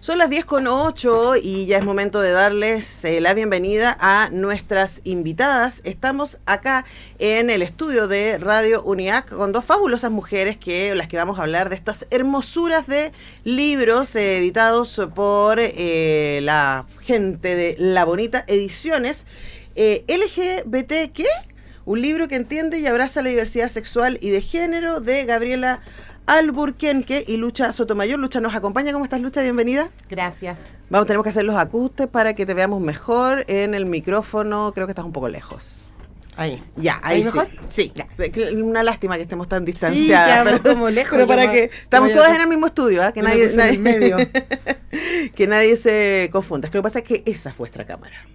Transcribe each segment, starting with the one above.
Son las 10:08 y ya es momento de darles la bienvenida a nuestras invitadas. Estamos acá en el estudio de Radio UNIAC con dos fabulosas mujeres las que vamos a hablar de estas hermosuras de libros editados por la gente de La Bonita Ediciones. LGBT, ¿qué? Un libro que entiende y abraza la diversidad sexual y de género, de Gabriela Alburquerque y Lucha Sotomayor. Lucha nos acompaña. ¿Cómo estás, Lucha? Bienvenida. Gracias. Tenemos que hacer los ajustes para que te veamos mejor en el micrófono. Creo que estás un poco lejos. Ahí. Ya, ahí mejor? Sí. Ya. Una lástima que estemos tan distanciadas. Sí, pero como lejos. Pero para que estamos todas en el mismo estudio, ¿eh? Que nadie en medio. que nadie se confunda. Lo que pasa es que esa es vuestra cámara.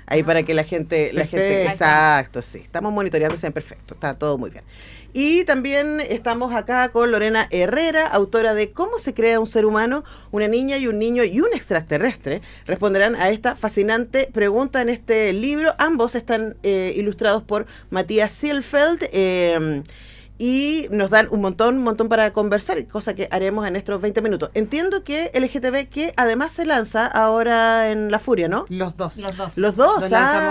Ahí para que la gente, exacto, sí. Estamos monitoreando, se ven perfecto, está todo muy bien. Y también estamos acá con Lorena Herrera, autora de ¿Cómo se crea un ser humano? Una niña y un niño y un extraterrestre responderán a esta fascinante pregunta en este libro. Ambos están ilustrados por Matías Zielfeld. Y nos dan un montón para conversar, cosa que haremos en estos 20 minutos. Entiendo que LGTB, que además se lanza ahora en La Furia, ¿no? Los dos,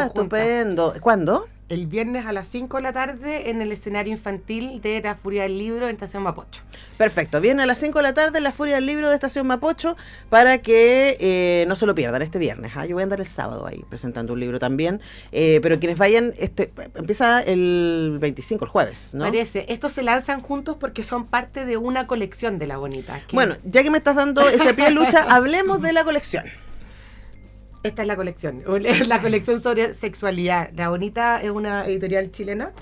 estupendo. ¿Cuándo? El viernes a las 5 de la tarde en el escenario infantil de La Furia del Libro en Estación Mapocho. Perfecto, viernes a las 5 de la tarde en La Furia del Libro de Estación Mapocho para que no se lo pierdan este viernes. Yo voy a andar el sábado ahí presentando un libro también, pero quienes vayan, empieza el 25, el jueves, ¿no? Parece, estos se lanzan juntos porque son parte de una colección de La Bonita. Bueno, ya que me estás dando ese pie, Lucha, hablemos de la colección. Esta es la colección sobre sexualidad. La Bonita es una editorial chilena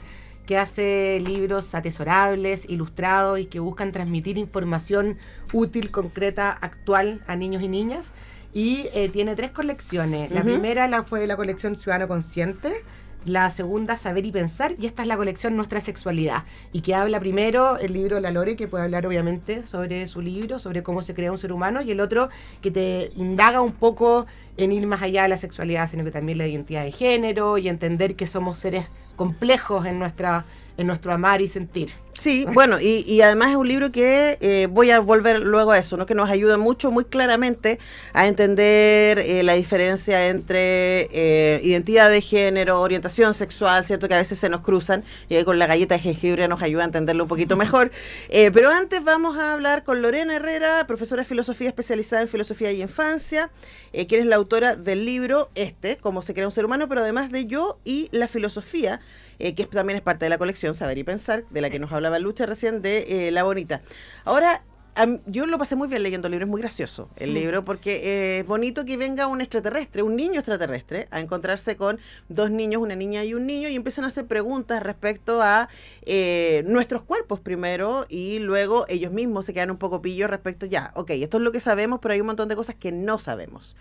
que hace libros atesorables, ilustrados y que buscan transmitir información útil, concreta, actual a niños y niñas. Y tiene 3 colecciones. La primera fue la colección Ciudadano Consciente, la segunda Saber y Pensar, y esta es la colección Nuestra Sexualidad, y que habla primero el libro La Lore, que puede hablar obviamente sobre su libro, sobre cómo se crea un ser humano, y el otro que te indaga un poco en ir más allá de la sexualidad, sino que también la identidad de género y entender que somos seres complejos en nuestro amar y sentir. Sí, bueno, y además es un libro que voy a volver luego a eso, ¿no? Que nos ayuda mucho, muy claramente a entender la diferencia entre identidad de género, orientación sexual, ¿cierto? Que a veces se nos cruzan y con la galleta de jengibre nos ayuda a entenderlo un poquito mejor. Pero antes vamos a hablar con Lorena Herrera, profesora de filosofía especializada en filosofía y infancia, quien es la autora del libro Cómo se crea un ser humano, pero además de Yo y la filosofía, que también es parte de la colección Saber y Pensar, de la que nos hablaba Lucha recién, de La Bonita. Ahora, yo lo pasé muy bien leyendo el libro, es muy gracioso el libro, porque es bonito que venga un niño extraterrestre, a encontrarse con 2 niños, una niña y un niño, y empiezan a hacer preguntas respecto a nuestros cuerpos primero, y luego ellos mismos se quedan un poco pillos respecto, esto es lo que sabemos, pero hay un montón de cosas que no sabemos.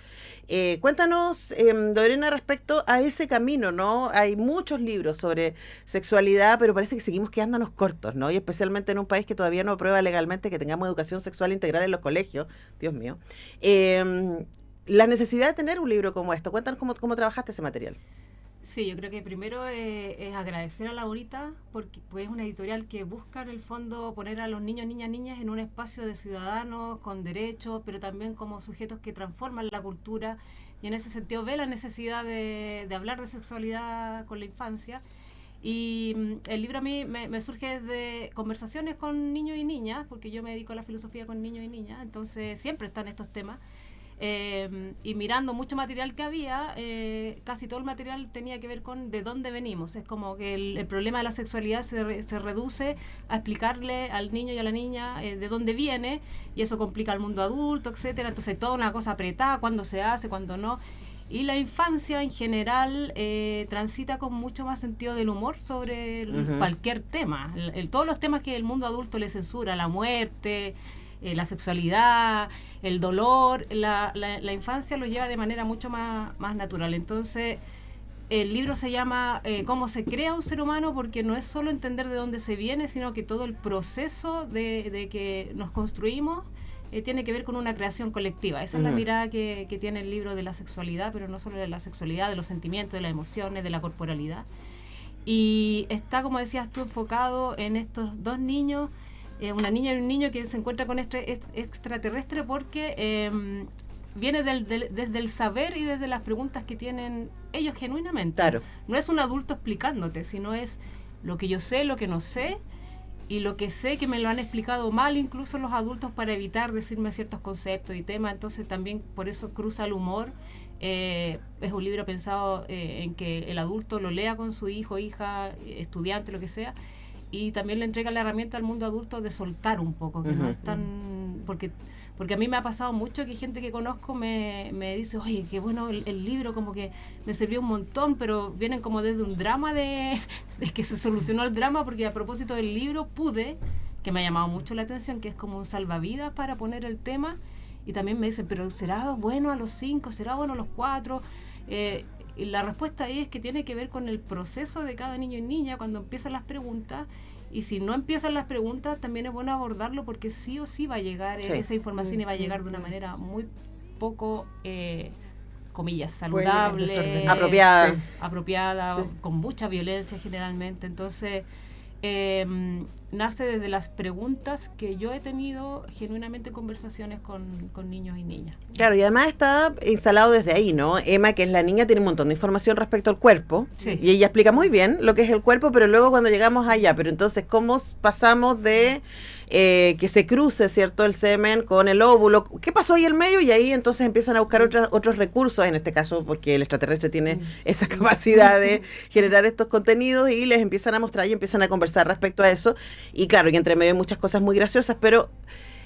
Cuéntanos, Lorena, respecto a ese camino, ¿no? Hay muchos libros sobre sexualidad, pero parece que seguimos quedándonos cortos, ¿no? Y especialmente en un país que todavía no aprueba legalmente que tengamos educación sexual integral en los colegios. Dios mío. La necesidad de tener un libro como esto. Cuéntanos cómo trabajaste ese material. Sí, yo creo que primero es agradecer a La Bonita porque pues, es una editorial que busca en el fondo poner a los niños, niñas en un espacio de ciudadanos con derechos, pero también como sujetos que transforman la cultura, y en ese sentido ve la necesidad de hablar de sexualidad con la infancia. Y el libro a mí me surge desde conversaciones con niños y niñas, porque yo me dedico a la filosofía con niños y niñas, entonces siempre están estos temas. Y mirando mucho material que había, casi todo el material tenía que ver con de dónde venimos. Es como que el problema de la sexualidad se reduce a explicarle al niño y a la niña de dónde viene, y eso complica al mundo adulto, etcétera. Entonces toda una cosa apretada, cuándo se hace, cuándo no. Y la infancia en general transita con mucho más sentido del humor sobre cualquier tema. Todos los temas que el mundo adulto le censura, la muerte, la sexualidad, el dolor, la infancia lo lleva de manera mucho más natural. Entonces, el libro se llama ¿Cómo se crea un ser humano? Porque no es solo entender de dónde se viene, sino que todo el proceso de que nos construimos tiene que ver con una creación colectiva. Esa es la mirada que tiene el libro de la sexualidad, pero no solo de la sexualidad, de los sentimientos, de las emociones, de la corporalidad. Y está, como decías tú, enfocado en estos 2 niños una niña y un niño que se encuentra con este extraterrestre porque viene desde el saber y desde las preguntas que tienen ellos genuinamente. Claro. No es un adulto explicándote, sino es lo que yo sé, lo que no sé, y lo que sé que me lo han explicado mal incluso los adultos para evitar decirme ciertos conceptos y temas. Entonces también por eso cruza el humor. Es un libro pensado en que el adulto lo lea con su hijo, hija, estudiante, lo que sea, y también le entrega la herramienta al mundo adulto de soltar un poco, que no es tan... Porque a mí me ha pasado mucho que gente que conozco me dice, oye, qué bueno el libro, como que me sirvió un montón, pero vienen como desde un drama de que se solucionó el drama, porque a propósito del libro que me ha llamado mucho la atención, que es como un salvavidas para poner el tema, y también me dicen, pero ¿será bueno a los 5? ¿Será bueno a los 4? Y la respuesta ahí es que tiene que ver con el proceso de cada niño y niña cuando empiezan las preguntas. Y si no empiezan las preguntas, también es bueno abordarlo, porque sí o sí va a llegar esa información, y va a llegar de una manera muy poco, comillas, saludable, apropiada, sí, con mucha violencia generalmente. Entonces, nace desde las preguntas que yo he tenido genuinamente en conversaciones con niños y niñas. Claro, y además está instalado desde ahí, ¿no? Emma, que es la niña, tiene un montón de información respecto al cuerpo, sí, y ella explica muy bien lo que es el cuerpo, pero luego cuando llegamos allá, pero entonces, ¿cómo pasamos de que se cruce, ¿cierto?, el semen con el óvulo? ¿Qué pasó ahí en medio? Y ahí entonces empiezan a buscar otros recursos, en este caso, porque el extraterrestre tiene esa capacidad de generar estos contenidos, y les empiezan a mostrar y empiezan a conversar respecto a eso. Y claro, y entre medio hay muchas cosas muy graciosas, pero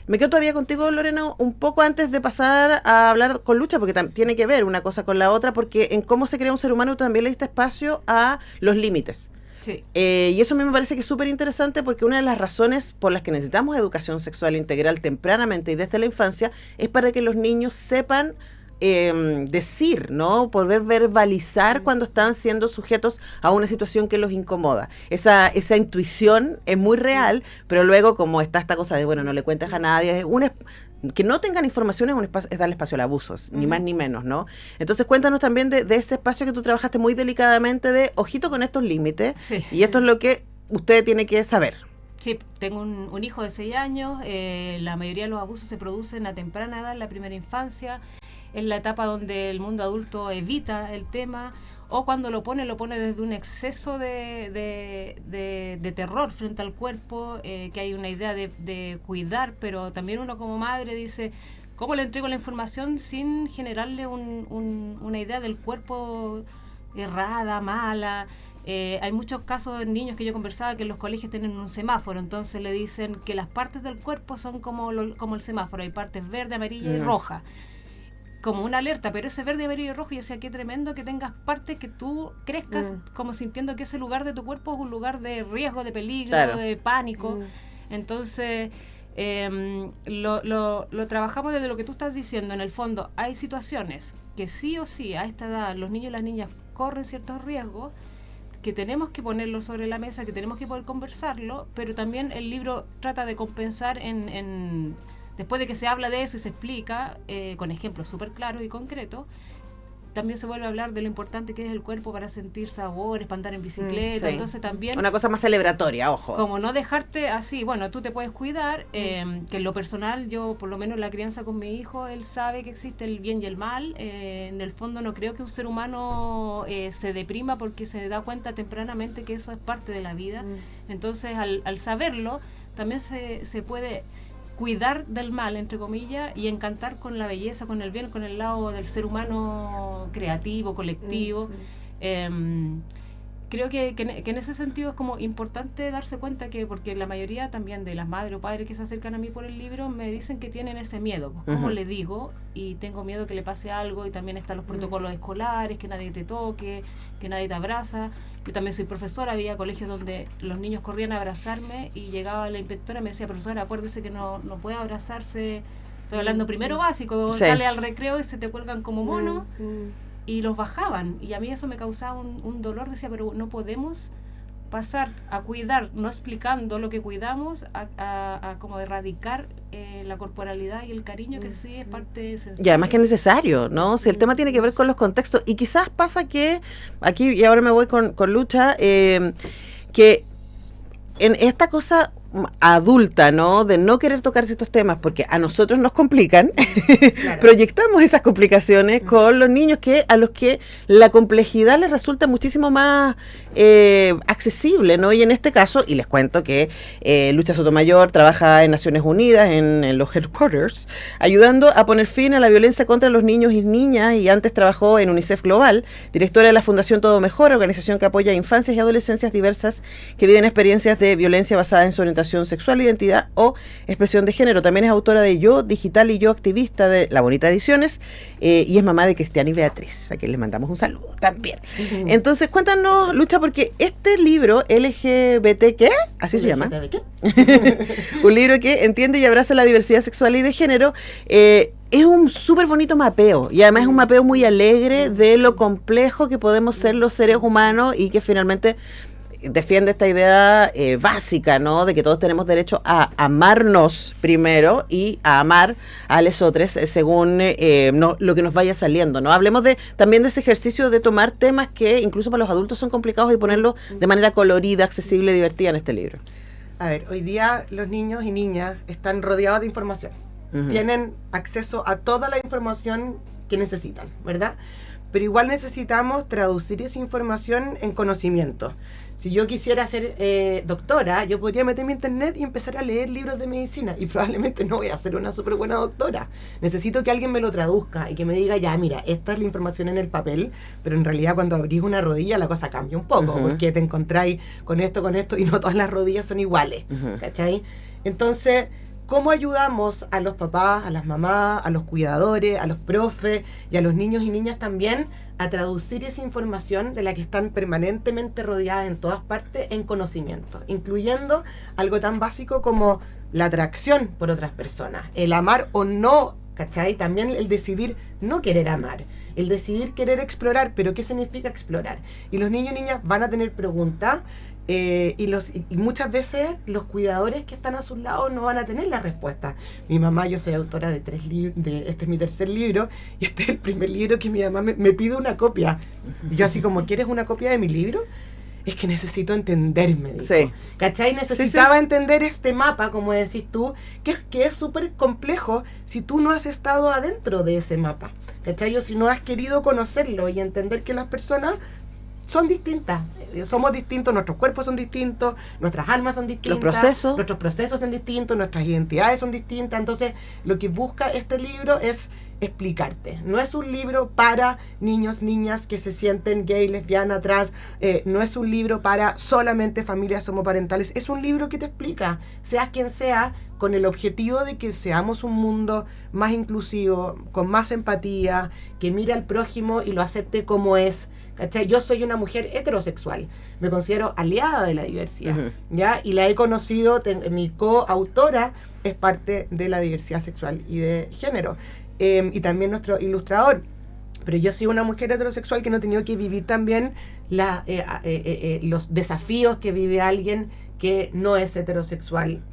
me quedo todavía contigo, Lorena, un poco antes de pasar a hablar con Lucha, porque tiene que ver una cosa con la otra, porque en cómo se crea un ser humano también le diste espacio a los límites. Sí. Y eso a mí me parece que es súper interesante, porque una de las razones por las que necesitamos educación sexual integral tempranamente y desde la infancia es para que los niños sepan decir, ¿no? Poder verbalizar cuando están siendo sujetos a una situación que los incomoda. Esa intuición es muy real, pero luego, como está esta cosa de, bueno, no le cuentes a nadie, que no tengan información es darle espacio al abuso, ni más ni menos, ¿no? Entonces cuéntanos también de ese espacio que tú trabajaste muy delicadamente, de ojito con estos límites, sí, y esto es lo que usted tiene que saber. Sí, tengo un hijo de 6 años, la mayoría de los abusos se producen a temprana edad, en la primera infancia, es la etapa donde el mundo adulto evita el tema, o cuando lo pone desde un exceso de terror frente al cuerpo, que hay una idea de cuidar, pero también uno como madre dice, ¿cómo le entrego la información sin generarle una idea del cuerpo errada, mala? Hay muchos casos de niños que yo conversaba que en los colegios tienen un semáforo, entonces le dicen que las partes del cuerpo son como el semáforo, hay partes verde, amarilla y roja, como una alerta, pero ese verde, amarillo y rojo, yo decía, qué tremendo que tengas partes que tú crezcas como sintiendo que ese lugar de tu cuerpo es un lugar de riesgo, de peligro, claro, de pánico. Entonces, lo trabajamos desde lo que tú estás diciendo. En el fondo, hay situaciones que sí o sí, a esta edad, los niños y las niñas corren ciertos riesgos, que tenemos que ponerlo sobre la mesa, que tenemos que poder conversarlo, pero también el libro trata de compensar después de que se habla de eso y se explica, con ejemplos súper claros y concretos, también se vuelve a hablar de lo importante que es el cuerpo para sentir sabores, para andar en bicicleta, sí, entonces también... Una cosa más celebratoria, ojo. Como no dejarte así, bueno, tú te puedes cuidar, que en lo personal, yo por lo menos la crianza con mi hijo, él sabe que existe el bien y el mal, en el fondo no creo que un ser humano se deprima porque se da cuenta tempranamente que eso es parte de la vida, entonces al saberlo, también se puede cuidar del mal, entre comillas, y encantar con la belleza, con el bien, con el lado del ser humano creativo, colectivo. Creo que en ese sentido es como importante darse cuenta que, porque la mayoría también de las madres o padres que se acercan a mí por el libro me dicen que tienen ese miedo, pues, ¿cómo le digo? Y tengo miedo que le pase algo, y también están los protocolos escolares, que nadie te toque, que nadie te abraza. Yo también soy profesora, había colegios donde los niños corrían a abrazarme y llegaba la inspectora y me decía, profesora, acuérdese que no puede abrazarse, estoy hablando primero básico, sí, sale al recreo y se te cuelgan como mono, y los bajaban, y a mí eso me causaba un dolor, decía, pero no podemos pasar a cuidar, no explicando lo que cuidamos, a como erradicar la corporalidad y el cariño, que sí es parte esencial. Y además que es necesario, ¿no? Si el tema tiene que ver con los contextos, y quizás pasa que, aquí, y ahora me voy con Lucha, que en esta cosa adulta, ¿no? De no querer tocar estos temas porque a nosotros nos complican, Claro. proyectamos esas complicaciones con los niños a los que la complejidad les resulta muchísimo más accesible, ¿no? Y en este caso, y les cuento que Lucha Sotomayor trabaja en Naciones Unidas, en los headquarters, ayudando a poner fin a la violencia contra los niños y niñas, y antes trabajó en UNICEF Global, directora de la Fundación Todo Mejor, organización que apoya a infancias y adolescencias diversas que viven experiencias de violencia basada en su orientación sexual, identidad o expresión de género. También es autora de Yo Digital y Yo Activista de La Bonita Ediciones, y es mamá de Cristian y Beatriz, a quien les mandamos un saludo también. Entonces, cuéntanos, Lucha, porque este libro, LGBT, ¿qué? Así se llama. ¿qué? Un libro que entiende y abraza la diversidad sexual y de género. Es un súper bonito mapeo, y además es un mapeo muy alegre de lo complejo que podemos ser los seres humanos, y que finalmente defiende esta idea básica, ¿no? De que todos tenemos derecho a amarnos primero y a amar a los otros según lo que nos vaya saliendo, ¿no? Hablemos también de ese ejercicio de tomar temas que incluso para los adultos son complicados y ponerlos de manera colorida, accesible y divertida en este libro. A ver, hoy día los niños y niñas están rodeados de información. Tienen acceso a toda la información que necesitan, ¿verdad? Pero igual necesitamos traducir esa información en conocimiento. Si yo quisiera ser doctora, yo podría meterme a internet y empezar a leer libros de medicina, y probablemente no voy a ser una súper buena doctora. Necesito que alguien me lo traduzca y que me diga, ya, mira, esta es la información en el papel, pero en realidad cuando abrís una rodilla la cosa cambia un poco, porque te encontráis con esto, y no todas las rodillas son iguales, ¿cachai? Entonces, ¿cómo ayudamos a los papás, a las mamás, a los cuidadores, a los profes y a los niños y niñas también a traducir esa información de la que están permanentemente rodeadas en todas partes en conocimiento, incluyendo algo tan básico como la atracción por otras personas, el amar o no, ¿cachai? También el decidir no querer amar, el decidir querer explorar, pero ¿qué significa explorar? Y los niños y niñas van a tener preguntas, y muchas veces los cuidadores que están a sus lados no van a tener la respuesta. Mi mamá, yo soy autora de 3 libros, este es mi 3er libro, y este es el primer libro que mi mamá me pide una copia. Y yo así como, ¿quieres una copia de mi libro? Es que necesito entenderme, dijo. Sí. ¿Cachai? Necesitaba entender este mapa, como decís tú, que es súper complejo si tú no has estado adentro de ese mapa, ¿cachai? O si no has querido conocerlo y entender que las personas son distintas, somos distintos, nuestros cuerpos son distintos, nuestras almas son distintas, nuestros procesos son distintos, nuestras identidades son distintas. Entonces, lo que busca este libro es explicarte. No es un libro para niños, niñas que se sienten gay, lesbiana, trans, no es un libro para solamente familias homoparentales, es un libro que te explica, seas quien sea, con el objetivo de que seamos un mundo más inclusivo, con más empatía, que mire al prójimo y lo acepte como es. ¿Cachai? Yo soy una mujer heterosexual, me considero aliada de la diversidad, ¿ya? Y la he conocido, mi coautora es parte de la diversidad sexual y de género, y también nuestro ilustrador. Pero yo soy una mujer heterosexual que no he tenido que vivir también los desafíos que vive alguien que no es heterosexual.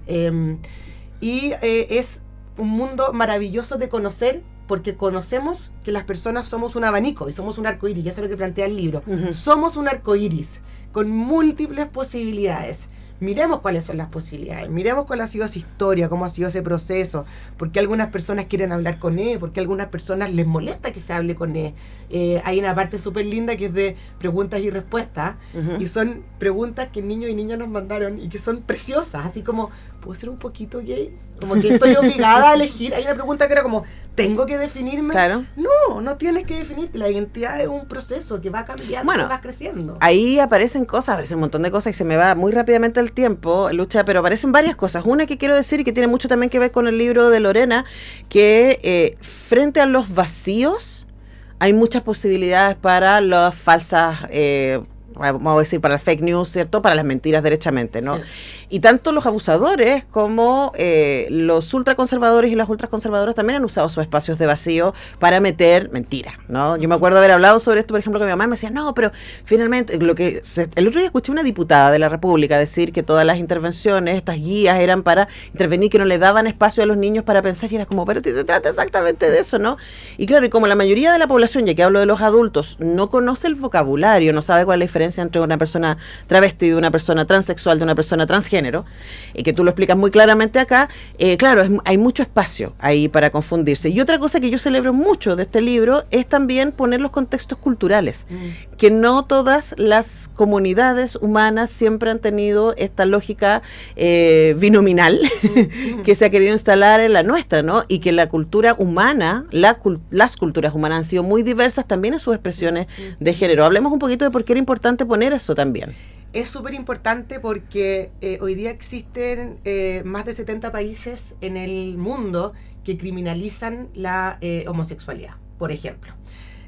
Es un mundo maravilloso de conocer, porque conocemos que las personas somos un abanico y somos un arcoíris, y eso es lo que plantea el libro. Somos un arcoíris con múltiples posibilidades. Miremos cuáles son las posibilidades, miremos cuál ha sido esa historia, cómo ha sido ese proceso, por qué algunas personas quieren hablar con él, por qué a algunas personas les molesta que se hable con él. Hay una parte súper linda que es de preguntas y respuestas, y son preguntas que niños y niñas nos mandaron y que son preciosas, así como, ¿puedo ser un poquito gay? Como que estoy obligada a elegir. Hay una pregunta que era como, ¿tengo que definirme? Claro. No tienes que definirte. La identidad es un proceso que va cambiando, bueno, que va creciendo. Ahí aparecen un montón de cosas, y se me va muy rápidamente el tiempo, Lucha, pero aparecen varias cosas. Una que quiero decir y que tiene mucho también que ver con el libro de Lorena, que frente a los vacíos hay muchas posibilidades para las falsas, vamos a decir, para el fake news, ¿cierto? Para las mentiras derechamente, ¿no? Sí. Y tanto los abusadores como los ultraconservadores y las ultraconservadoras también han usado sus espacios de vacío para meter mentiras, ¿no? Yo me acuerdo haber hablado sobre esto, por ejemplo, con mi mamá, y me decía, no, pero finalmente, el otro día escuché una diputada de la República decir que todas las intervenciones, estas guías, eran para intervenir, que no le daban espacio a los niños para pensar, y era como, pero si se trata exactamente de eso, ¿no? Y claro, y como la mayoría de la población, ya que hablo de los adultos, no conoce el vocabulario, no sabe cuál es la diferencia entre una persona travesti, de una persona transexual, de una persona transgénero, y que tú lo explicas muy claramente acá, claro, hay mucho espacio ahí para confundirse. Y otra cosa que yo celebro mucho de este libro es también poner los contextos culturales, que no todas las comunidades humanas siempre han tenido esta lógica binominal que se ha querido instalar en la nuestra, ¿no? Y que la cultura humana, las culturas humanas han sido muy diversas también en sus expresiones de género. Hablemos un poquito de por qué era importante poner eso también. Es súper importante porque hoy día existen más de 70 países en el mundo que criminalizan la homosexualidad, por ejemplo.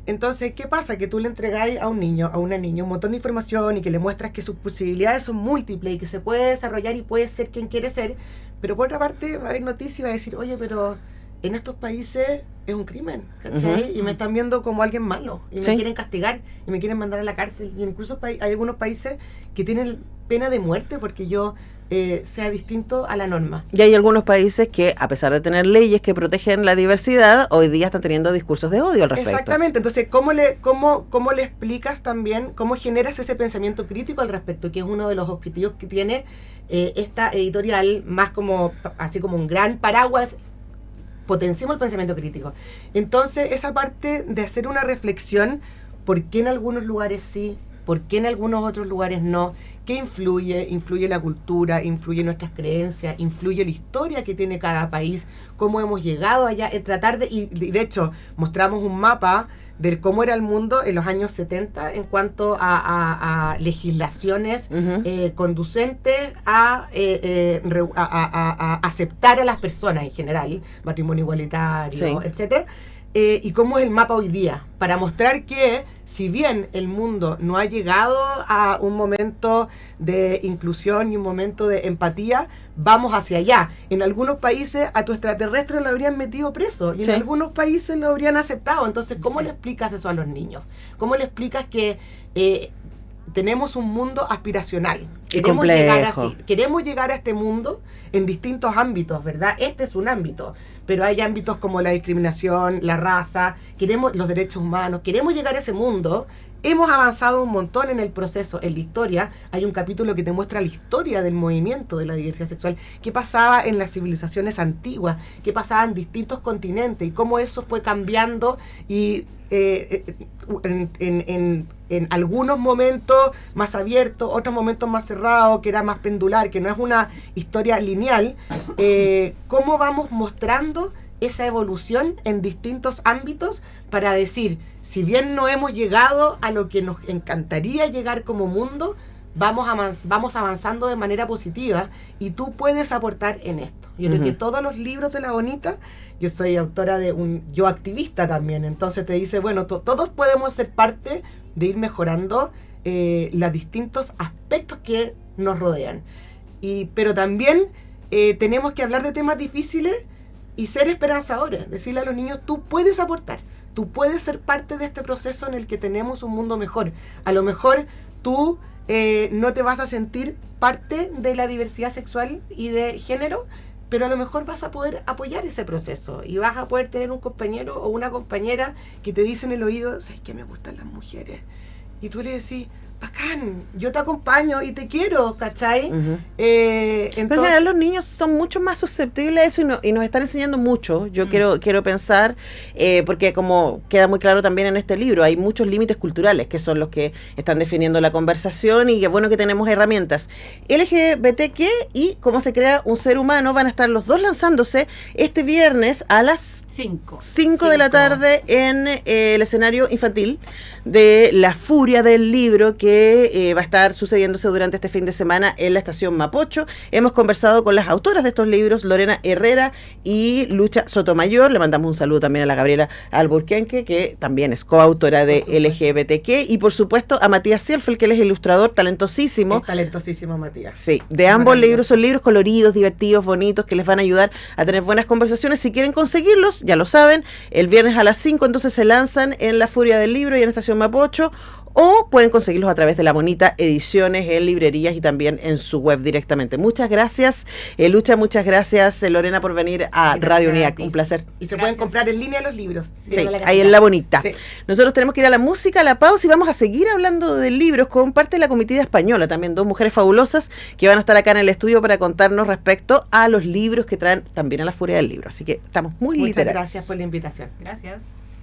Entonces, ¿qué pasa? Que tú le entregáis a un niño, a una niña, un montón de información y que le muestras que sus posibilidades son múltiples y que se puede desarrollar y puede ser quien quiere ser, pero por otra parte va a haber noticias y va a decir, oye, pero en estos países es un crimen, ¿cachai? Y me están viendo como alguien malo, y me quieren castigar, y me quieren mandar a la cárcel, y incluso hay algunos países que tienen pena de muerte porque yo sea distinto a la norma. Y hay algunos países que, a pesar de tener leyes que protegen la diversidad, hoy día están teniendo discursos de odio al respecto. Exactamente, entonces, ¿cómo le explicas también, cómo generas ese pensamiento crítico al respecto, que es uno de los objetivos que tiene esta editorial, más como, así como un gran paraguas, potenciemos el pensamiento crítico. Entonces, esa parte de hacer una reflexión, ¿por qué en algunos lugares sí? ¿Por qué en algunos otros lugares no? ¿Qué influye? Influye la cultura, influye nuestras creencias, influye la historia que tiene cada país, cómo hemos llegado allá, y de hecho mostramos un mapa de cómo era el mundo en los años 70 en cuanto a legislaciones conducentes a aceptar a las personas en general, matrimonio igualitario, etcétera. Y cómo es el mapa hoy día, para mostrar que si bien el mundo no ha llegado a un momento de inclusión y un momento de empatía, vamos hacia allá. En algunos países a tu extraterrestre lo habrían metido preso y en algunos países lo habrían aceptado. Entonces, ¿cómo le explicas eso a los niños? ¿Cómo le explicas que tenemos un mundo aspiracional? Queremos llegar a este mundo en distintos ámbitos, ¿verdad? Este es un ámbito, pero hay ámbitos como la discriminación, la raza, queremos los derechos humanos, queremos llegar a ese mundo. Hemos avanzado un montón en el proceso, en la historia. Hay un capítulo que te muestra la historia del movimiento de la diversidad sexual, qué pasaba en las civilizaciones antiguas, qué pasaba en distintos continentes y cómo eso fue cambiando y en algunos momentos más abiertos, otros momentos más cerrados, que era más pendular, que no es una historia lineal, cómo vamos mostrando esa evolución en distintos ámbitos para decir, si bien no hemos llegado a lo que nos encantaría llegar como mundo, vamos avanzando de manera positiva y tú puedes aportar en esto. Yo creo que todos los libros de La Bonita, yo soy autora de yo activista también, entonces te dice, bueno, todos podemos ser parte de ir mejorando los distintos aspectos que nos rodean. Pero también tenemos que hablar de temas difíciles y ser esperanzadores, decirle a los niños, tú puedes aportar, tú puedes ser parte de este proceso en el que tenemos un mundo mejor. A lo mejor tú no te vas a sentir parte de la diversidad sexual y de género, pero a lo mejor vas a poder apoyar ese proceso y vas a poder tener un compañero o una compañera que te dice en el oído, ¿sabes qué? Me gustan las mujeres. Y tú le decís, bacán, yo te acompaño y te quiero, ¿cachai? Pero en general los niños son mucho más susceptibles a eso y nos están enseñando mucho. Yo quiero pensar, porque como queda muy claro también en este libro, hay muchos límites culturales que son los que están definiendo la conversación y qué bueno que tenemos herramientas. LGBTQ y cómo se crea un ser humano van a estar los dos lanzándose este viernes a las 5 de la tarde en el escenario infantil de La Furia del Libro, que va a estar sucediéndose durante este fin de semana en la estación Mapocho. Hemos conversado con las autoras de estos libros, Lorena Herrera y Lucha Sotomayor. Le mandamos un saludo también a la Gabriela Alburquenque, que también es coautora de LGBTQ, y por supuesto a Matías Cielfeld, que él es ilustrador talentosísimo. Es talentosísimo Matías. Sí, de ambos libros, son libros coloridos, divertidos, bonitos, que les van a ayudar a tener buenas conversaciones. Si quieren conseguirlos, ya lo saben, el viernes a las 5 entonces se lanzan en La Furia del Libro y en la estación Mapocho. o pueden conseguirlos a través de La Bonita Ediciones en librerías y también en su web directamente. Muchas gracias, Lucha, muchas gracias, Lorena, por venir a Radio UNIAC. Un placer. Y se pueden comprar en línea los libros. Sí, ahí en La Bonita. Sí. Nosotros tenemos que ir a la música, a la pausa, y vamos a seguir hablando de libros con parte de la comitiva española, también dos mujeres fabulosas que van a estar acá en el estudio para contarnos respecto a los libros que traen también a la Furia del Libro. Así que estamos muy Muchas literarios. gracias por la invitación. Gracias.